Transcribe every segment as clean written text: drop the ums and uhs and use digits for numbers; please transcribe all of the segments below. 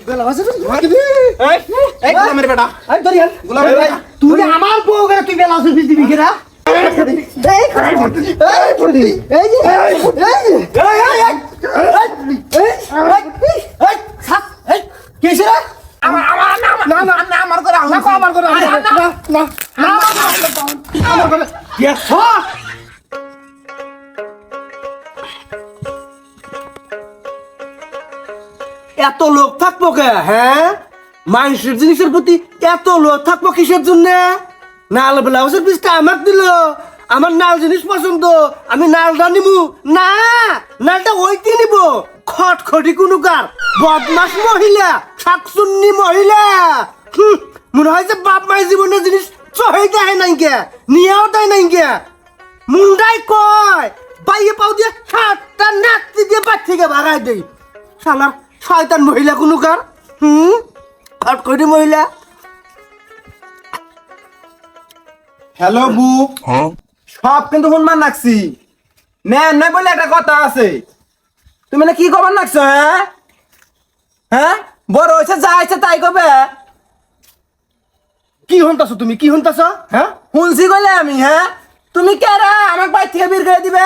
বেলা আছে এই গোলামের বেটা আই ধরি হাল গোলামের বেটা তুই আমার বউ করে তুই বেলা আছে দিবি কেরা এই পড়ি এই যে এই কিসে আমার করে আমার করে ইয়েস এত লোক থাকবো কে? হ্যাঁ, মানুষের জিনিসের প্রতি এত লোক থাকবো কিসের জন্য? নাল ব্লাউজের পিসটা আমাকে দিল, আমার নাল জিনিস পছন্দ, আমি নালটা নিবো না, নালটা ওইটি নিব। খটখটি কোনকার বদমাস মহিলা, শাকসুন্নি মহিলা। মনে হয় যে বাপ মায়ের জীবনের জিনিস চহেই দেয় নাই কে, নিয়েও দেয় নাই কে। মুন্ডাই কয় বাইয়ে পাও দিয়ে সাতটা নাকতি দিয়ে বাদ থেকে ভাগাই দেই। শালার শয়তান মহিলা কোনকার। খটখটি মহিলা। হ্যালো বু, সব কিন্তু শুনবার নাকছি নাই বলে একটা কথা আছে। তুমি না কি খবর নাকছো? হ্যাঁ হ্যাঁ, বড় হয়েছে যা ইচ্ছে তাই কবে। কি হন্তাছো তুমি, কি হন্তাছো? হ্যাঁ, শুনছি কইলে আমি। হ্যাঁ, তুমি কেরা আমাকে বাইর থেকে বের করে দিবে?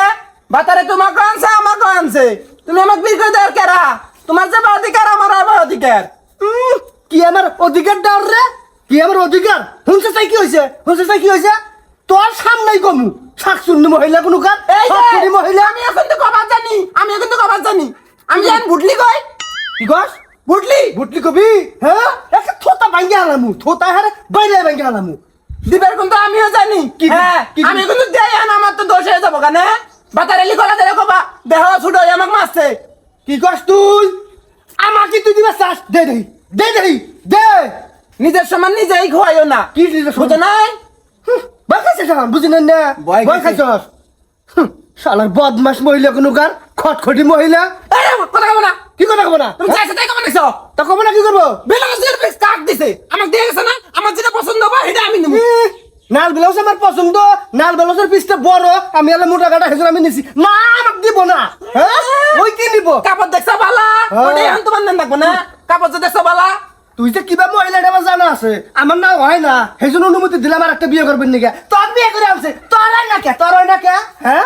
বাতারে তোমাকে আনছে আমাকে আনছে, তুমি আমাকে বের করে দেওয়ার কেরা? তোমার যে অধিকার আমার অধিকার। কি আমার অধিকার ডার রে? কি আমার অধিকার? শুনছে চাই কি হয়েছে? শুনছে চাই কি হয়েছে? তোর সামনেই কমু শাকসুন্নি মহিলা কোনকার। এই যে, খটখটি মহিলা। আমি এখন তো কবার জানি, আমি জানি বুটলি কই। কি কস? বুটলি বুটলি কবি? হ্যাঁ, একটা থোতা ভাঙ্গি আলামু, থোতা হারে বাইরে ভাঙ্গি আলামু। দিবার কিন্তু আমিও জানি। কি? হ্যাঁ, কি? আমি কিন্তু দেই আন, আমার তো দোষ হয়ে যাবো কেন? বাতারেলি কলা দিলে কবা দেহ ছুটো আমাকে মারছে। কি কস তুই? আমাকে তুই দিবা চাস? দে দেই, দে দেই, দে। নিজের সমান নিজেই খোয়াইও না। কি দিতে বুঝো নাই? ভয় খাইছিস আমার, বুঝি না না? ভয় ভয় খাইছি। খাইছস? শালার বদমাস মহিলা কোনকার, খটখটি মহিলা। এই, কথা কব না। কি কথা কব না? তুমি চাইছো তাই কবা নিছো। তা কব না কি করবো? বেলাজের পিস কাট দিছে, আমাকে দিয়ে গেছে না। আমার যেটা পছন্দ হবে সেটা আমি নেব। নাল ব্লাউজ আমার পছন্দ, নাল ব্লাউজের পিসটা বড়, আমি এলা মোটা কাটা হেজুর আমি নিছি না, আমাকে দিব না। হ্যাঁ, ওই কি নিব? কাপড় দেখছো বালা, হ্যাঁ। ওটাই এখন তোমার নেন থাকবো না। কাপড় যে দেখছো বালা। তুই যে কিবা মহিলা এটা আমার জানা আছে, আমার না হয় না, হেজুর অনুমতি দিলাম আর একটা বিয়ে করবেন নাকি? তোর বিয়ে করে আনছে, তোর হয় না কে? তোর হয় না কে? হ্যাঁ,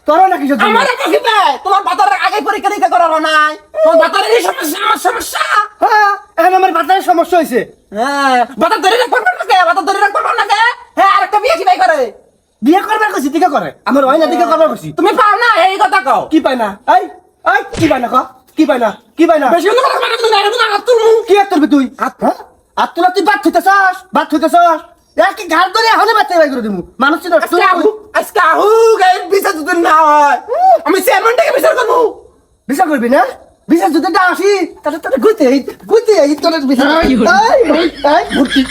তোর হয় না কিসের জন্য? আমার কাছে তোমার বাতারের আগে পরীক্ষা নিরীক্ষা করানো নাই। তোমার বাতারের এই সমস্যা, আমার সমস্যা। হ্যাঁ, এখন আমার বাতারের সমস্যা হয়েছে। হ্যাঁ, বাতার ধরে রাখবার না কে? বাতার ধরে রাখবার না কে? হ্যাঁ, আরেকটা বিয়ে কি ভাই করে? বিয়ে করবার কইছি, টিকা করে আমার হয় না, টিকা করবার কইছি। তুমি পাও না এই কথা কও। কি পাই না? এই এই কি পাই না? ক কি পাই না? কি পাই না? বেশি কথা মানে তুমি না তুমি না তুমি। কি আর করবি তুই? হ্যাঁ, আর তোরা তুই বাদ থইতেছস, বাদ থইতেছস। কি ঘাট ধরে এখনই বাচ্চা বাই করে দিমু। মানুষ চিনো আজকে আহু গায়ের বিচার যদি না হয়, আমি চেয়ারম্যানটাকে বিচার করবো। বিচার করবি না? বিচার যদি না আসি তাহলে তোরা গুইতে এই তোর বিচার। এই ভর্তি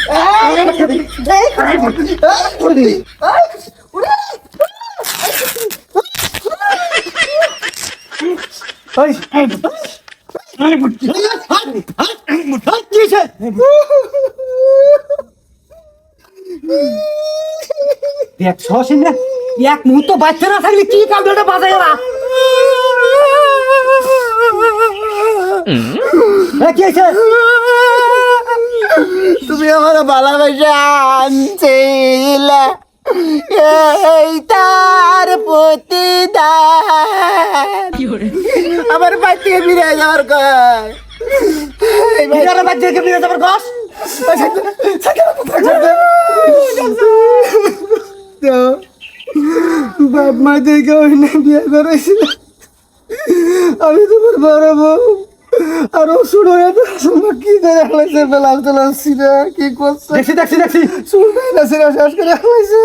এক মুহূর্ত বাচ্চা না থাকলে কি কালটা বাজায় না। কি হয়েছে? তুমি আমার ভালোবাসা আনছিলে, এই তার প্রতিদান। আমার বাড়ি থেকে ফিরে যাওয়ার কয়। বাচ্চাকে বিয়ে যাবার কস বাপ মা দেখে বিয়ে করেছিল। আমি তোমার বড় বউ আর ওষুধ হয়ে কি করে হয়েছে, বেলাল টেলাচ্ছি না, কি করছে দেখছি শুনবে না, সেটা শেষ করে হয়েছে।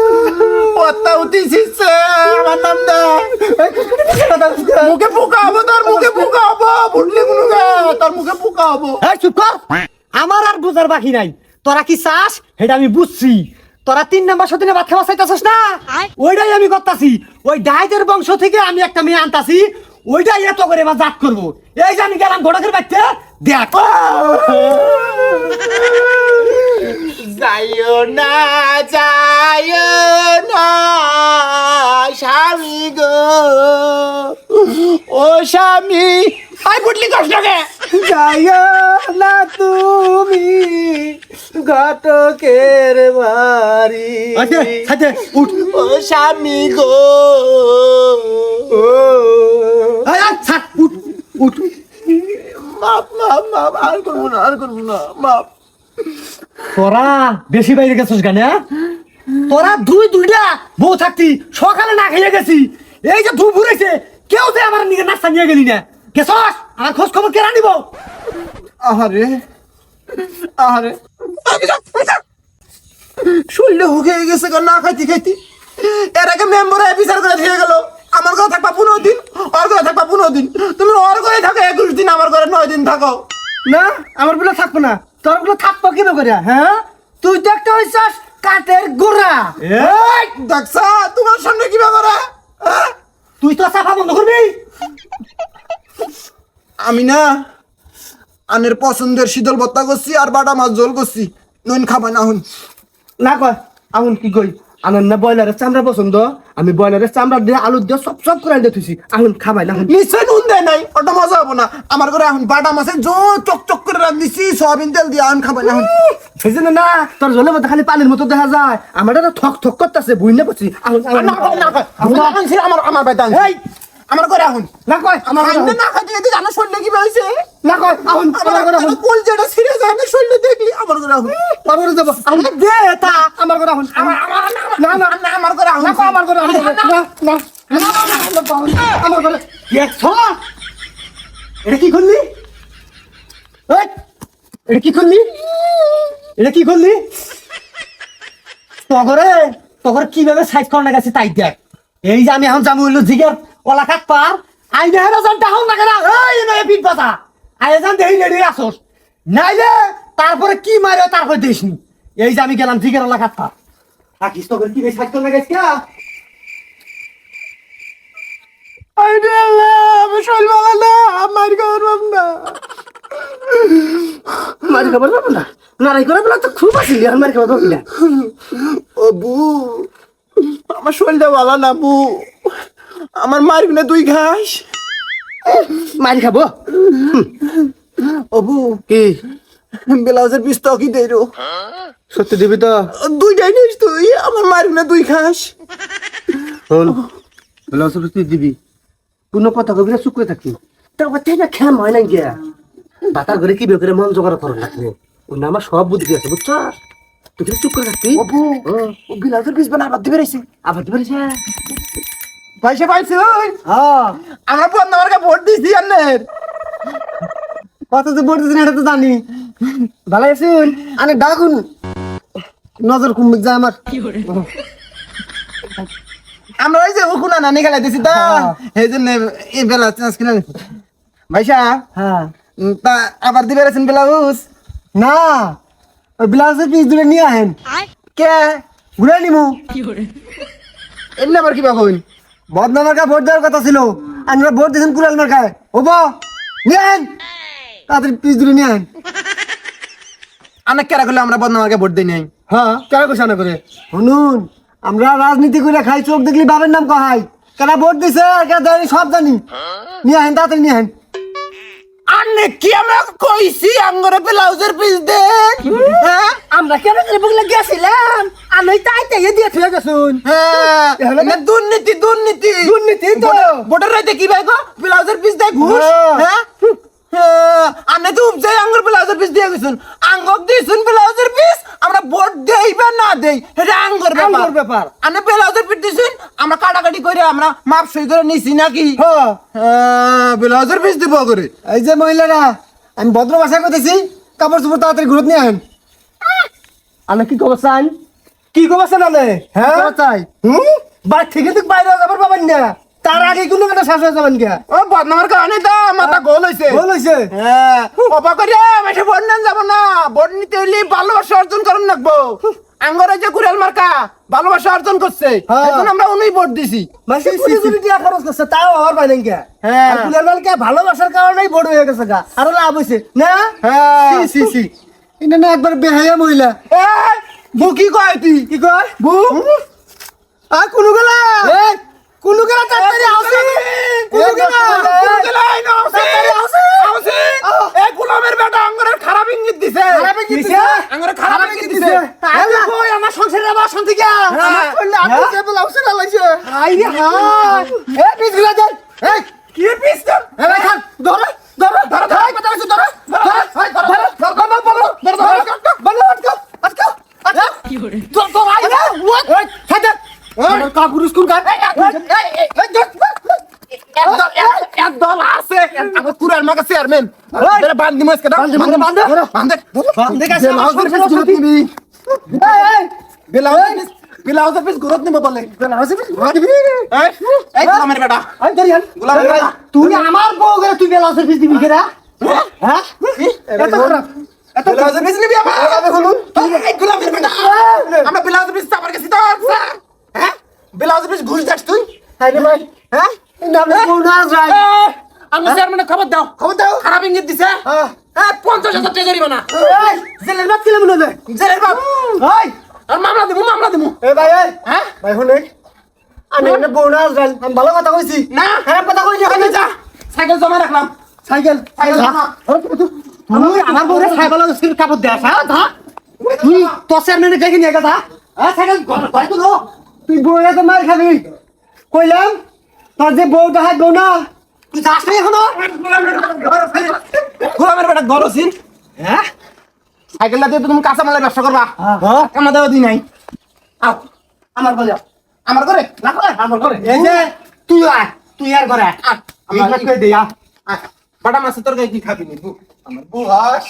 পত্তা উঠিছিস আমার নাম দে। মুখে পোকা হবো, তোর মুখে পোকা হবো। বুঝলি কোনো তোর মুখে পোকা হবো। চুপ কর, আমার আর বুঝার বাকি নাই। তোরা কি চাস সেটা আমি বুঝছি। তোরা 3 নাম্বার সতীনে ভাত খাওয়া চাইতেছিস না, ওইটাই আমি করতাছি। ওই ডাইতের বংশ থেকে আমি একটা মেয়ে আনতাছি, ওইটাই এত করে এবার জাত করবো। এই যে আমি গেলাম ঘটকের বাচ্চা দেখ। যাইও না স্বামী গো, ও স্বামী। আই বুটলি কষ্ট গে। যাইও না ঘটকের বাড়ি আচ্ছা আচ্ছা উঠ ও স্বামী গো ও আয় আয় ছাড় উঠ উঠ মাপ মাপ মাপ আর করবো না মাপ তোরা বেশি বাইরে গেছিস কেন তোরা দুইটা বউ থাকতি সকালে না খেয়ে গেছি এই যে ধূপ ঘুরেছে কেউ তো আমার নিয়ে নাস্তা নিয়ে গেলি না গেছস আর খোঁজ খবর কেনা নিব আহারে আহারে শরীরে হুকে গেছে না খাইতে খাইতে এর আগে মেম্বার বিচার করে দিয়ে গেল আমার ঘরে থাকবা 15 দিন ওর ঘরে থাকবা 15 দিন তুমি ওর ঘরে থাকো 21 দিন আমার ঘরে 9 দিন থাকো না আমার বলে থাকবো না তোর বলে থাকবো কেন করে হ্যাঁ তুই তো একটা হইছস কাঠের গোড়া এই দেখছা তোমার সামনে কি ব্যাপার হ্যাঁ? তুই তো সাফা বন্ধ করবি আমি না আনের পছন্দের শীতল ভর্তা করছি আর বাটা মাছ ঝোল করছি নইন খাবা না হুন না কয় আগুন কি কই আনন্দ না ব্রয়লারের চামড়া পছন্দ আমি ব্রয়লারের চামড়া দিয়ে আলু দিয়ে সব করে দিয়ে থুইছি আগুন খাবাই না নিশ্চয় নুন দেয় নাই ওটা মজা হবো না আমার ঘরে এখন বাটা মাছের জো চকচক করে রান্ধিছি সয়াবিন তেল দিয়ে আন খাবা না হুন সেই জন্য না তোর জলের মধ্যে খালি পানির মতো দেখা যায় আমার এটা থক থক করতেছে বুঝলে পাচ্ছি আগুন না খাও, না খাও। আমার আনছি, আমার বাড়িতে আনছি। এই আমার ঘরে এখন না কয় আমার আইনে না খাইতে খাইতে জানো শরীরে কি হয়েছে না কয় আগুন আমার ঘরে আগুন কোল যেটা ছিঁড়ে যায় না শরীরে দেখলি আমার ঘরে এখন আমার ঘরে যাবো আগুন দে তা আমার ঘরে আগুন না না না আমার ঘরে এখন না কয় আমার ঘরে আগুন না না আমার ঘরে এটা কি করলি এই, এটা কি করলি এটা কি করলি তগরে কিভাবে সাইজ করানো গেছে তাই দেখ এই যে আমি এখন যাবো হইলো জিগের ওলা কাট পার আইনে হেরা যান টাহন না কেনা এই নয় পিঠ পাতা আইনে যান দেহি রেডি আসোস নাইলে তারপরে কি মারে তারপরে দেশনি এই যে আমি গেলাম জিগের ওলা কাট পার থাকিস তগরে কি সাইজ করানো গেছে আইনে আল্লাহ আমি শরীর ভালো না আমার ঘর না মারি খাবার পাবো না নারাই করে বলা তো খুব আসিলি আর মারি খাবার পাবি না ও বু আমার শরীরটা ভালো না বু আমার মারবি না তুই ঘাস মারি খাবো ও বু কি ব্লাউজের পিস তো কি দেই রো সত্যি দিবি তো দুইটাই নিস তুই আমার মারবি না তুই ঘাস শোন ব্লাউজ তুই দিবি কোনো কথা কবি না চুপ করে থাকি তারপর তাই না খেলা হয় না গিয়া বাতার ঘরে কি বের মন জোগাড় করার লাগবে ওই না আমার সব বুদ্ধি আছে বুঝছ তুই খালি চুপ করে থাকবি ও বু ও ব্লাউজের পিস বানা আবার দিবে রইছে আবার দিবি পয়সা পাইছে হ্যাঁ আমরা বন্ধ আমাকে ভোট দিছি আন্নের কত যে বলতেছেন এটা তো জানি ভালো আছেন আনে ডাকুন নজর কুম্বিক যায় আমার আমরা ওই যে উকুনা নানি খেলা দিছি তো এই জন্য এই বেলা চান্স কিনা ভাইসা হ্যাঁ তা আবার দিবে রয়েছেন ব্লাউজ না ওই ব্লাউজের পিস দূরে নিয়ে আহেন কে ঘুরে নিমু এমনি আবার কিবা কইন বদনা মার্কা ভোট দেওয়ার কথা ছিল আমরা ভোট দিয়েছেন কুড়াল মার্কায় হবো নিয়ে আহেন তাড়াতাড়ি পিস দূরে নিয়ে আহেন অনেক কেরা করলে আমরা বদনামাকে ভোট দিই নাই হ্যাঁ কেন কোশানা করে শুনুন আমরা রাজনীতি করে খাই চোখ দেখলি বাবার নাম কহাই কেনা ভোট দিছে কেনা দেয়নি সব জানি নিয়ে আহেন তাড়াতাড়ি নিয়ে আহেন আন্নে কি আমরা কইছি আঙ্গরে ব্লাউজের পিস দেন হ্যাঁ আমরা কেন করে বুকলে গেছিলাম আমি তাই তাই দিয়ে থুয়ে গেছুন হ্যাঁ না দুর্নীতি দুর্নীতি দুর্নীতি তো। ভোটার রাইতে কি ভাই গো ব্লাউজের পিস দেয় ঘুষ হ্যাঁ। হ্যাঁ আন্নে তো উপজাই আঙ্গুর ব্লাউজের পিস দিয়ে গেছুন আঙ্গক দিছুন ব্লাউজের পিস আমরা ভোট দেই বা না দেই এটা আঙ্গুর আঙ্গুর ব্যাপার। আন্নে ব্লাউজের পিস দিছুন আমরা কাটাকাটি করে আমরা মাপ সই করে নিছি নাকি হ্যাঁ হ্যাঁ ব্লাউজের পিস দিব করে এই যে মহিলারা আমি ভদ্র ভাষায় করতেছি কাপড় চোপড় তাড়াতাড়ি ঘুরত নিয়ে আহেন আমি কি খবর চাই কি খবর চাই নালে হ্যাঁ চাই বাড়ি থেকে তুই বাইরে যাবার পাবেন না তার আগে কোনো কেন শাস হয়ে যাবেন কে ও বদনামের কারণে তো মাথা গোল হইছে ভুল হয়েছে হ্যাঁ অবাক করে বেশি ভোট নেন যাবো না ভোট নিতে হইলে ভালোবাসা অর্জন করেন রাখবো আঙ্গরে যে কুড়াল মার্কা ভালোবাসা অর্জন করছে হ্যাঁ। এখন আমরা উনি ভোট দিছি মাসে কুড়ি টাকা খরচ করছে তাও হওয়ার পাই নাই কে হ্যাঁ। আর কুলের মালকে ভালোবাসার কারণেই বড় হয়ে গেছে গা আরো লাভ হয়েছে না হ্যাঁ সি সি সি এটা না একবার বেহাইয়া মহিলা এই, বউ কি কয় তুই কি কয় বউ আর কোনো গেলা কোনো গেলা তাড়াতাড়ি আসে কোনো গেলা এই গোলামের বেটা আঙ্গরের খারাপ ইঙ্গিত দিছে খারাপ ইঙ্গিত কিসে? দিছে আঙ্গুরে খারাপ ইঙ্গিত দিছে তাহলে কই আমার সংসারের আবার শান্তি কে আমার কইলে আপনি যে ব্লাউজে লাগাইছে হাই রে হাই এ পিছগুলা দেন এই কি পিস্তল এ ভাই খান ধরো ধরো ধরো ধরো কথা কইছো ধরো ধরো হাই ধরো ধরো ধরো ধরো ধরো তো তো আই না ওই খাদে আমার কাপড় স্কুল কাট একদল আছে আমার কুরার মাগা চেয়ারম্যান ধরে বান্ধি মাসকে দাও বান্ধে বান্ধে বান্ধে বান্ধে কাছে আমার ব্লাউজের পিস ঘুরত নিবি ব্লাউজের পিস ঘুরত নিব বলে ব্লাউজের পিস ঘুরত নিবি এই গোলামের বেটা আই ধরিয়ান গোলামের বেটা তুই আমার বউ করে তুই বেলাসের পিস দিবি কেরা হ্যাঁ এত খারাপ এত ব্লাউজের পিস নিবি আমার আমি হলুন এই গোলামের বেটা আমরা ব্লাউজের পিস আমার কাছে তো হ্যাঁ ব্লাউজের পিস ঘুষ যাস তুই হাই রে ভাই হ্যাঁ নামে বউ না যায় আমি চেয়ারম্যানে খবর দাও খারাপ ইঙ্গিত দিছে হ্যাঁ 50,000 টাকা জরিমানা এই জেলের বাপ কিলে মনে দেয় জেলের বাপ এই আর মামলা দেবো এ ভাই এই হ্যাঁ ভাই শুনে আমি এনে বউ না যায় আমি ভালো কথা কইছি না খারাপ কথা কইছি ওখানে যা সাইকেল জমা রাখলাম সাইকেল সাইকেল জমা তুই আমার বউরে সাইকেল স্কিল কাপড় দেয়া হ্যাঁ ধা তুই তোসের মেনে দেখি নিয়ে গেছা হ্যাঁ সাইকেল ঘরে তো তুই বউরে তো মার খাবি কইলাম তোর যে বউ দেখাই বউ না তুই যাস না এখনো গোলামের বেটা গরসিন হ্যাঁ সাইকেলটা দিয়ে তো তুমি কাঁচা মালের ব্যবসা করবা হ্যাঁ কামা দেওয়া দিই নাই আও আমার বলে আমার করে না করে আমার করে এই যে তুই আয় তুই আর করে আমি আমি কই দেয়া বাটা মাছের তরকারি কি খাবি নি আমার বউ হাস